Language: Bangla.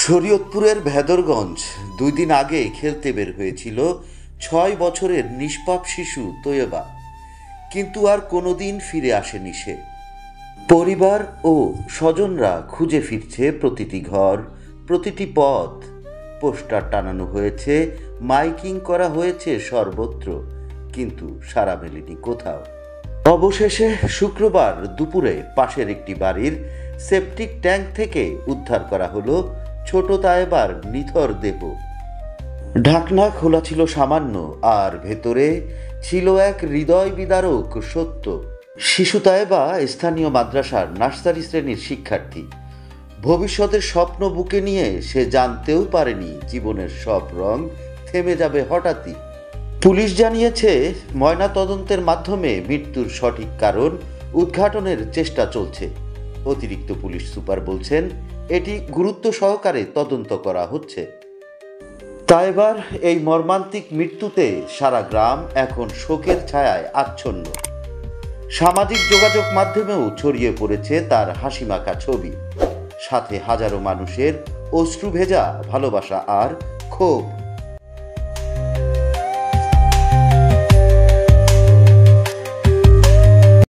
শরীয়তপুরের ভেদরগঞ্জ 2 দিন আগে খেলতে বের হয়েছিল 6 বছরের নিষ্পাপ শিশু তৈয়বা, কিন্তু আর কোনোদিন ফিরে আসেনি সে। পরিবার ও স্বজনরা খুঁজে ফিরছে প্রতিটি ঘর, প্রতিটি পথ। পোস্টার টানানো হয়েছে, মাইকিং করা হয়েছে সর্বত্র, কিন্তু সাড়া মেলেনি কোথাও। অবশেষে শুক্রবার দুপুরে পাশের একটি বাড়ির সেপটিক ট্যাঙ্ক থেকে উদ্ধার করা হলো ছোট তায়েবার নিথর দেহ। ঢাকনা খোলা ছিল সামান্য, আর ভেতরে ছিল এক হৃদয় বিদারক সত্য। শিশু তায়েবা স্থানীয় মাদ্রাসার নার্সারি শ্রেণীর শিক্ষার্থী। ভবিষ্যতের স্বপ্ন বুকে নিয়ে সে জানতেও পারেনি জীবনের সব রং থেমে যাবে হঠাৎই। পুলিশ জানিয়েছে, ময়নাতদন্তের মাধ্যমে মৃত্যুর সঠিক কারণ উদ্ঘাটনের চেষ্টা চলছে। অতিরিক্ত পুলিশ সুপার বলছেন, এটি গুরুত্ব সহকারে তদন্ত করা হচ্ছে। তায়েবার এই মর্মান্তিক মৃত্যুতে সারা গ্রাম এখন শোকের ছায়ায় আচ্ছন্ন। সামাজিক যোগাযোগ মাধ্যমেও ছড়িয়ে পড়েছে তার হাসিমাখা ছবি, সাথে হাজারো মানুষের অশ্রু ভেজা ভালোবাসা আর ক্ষোভ।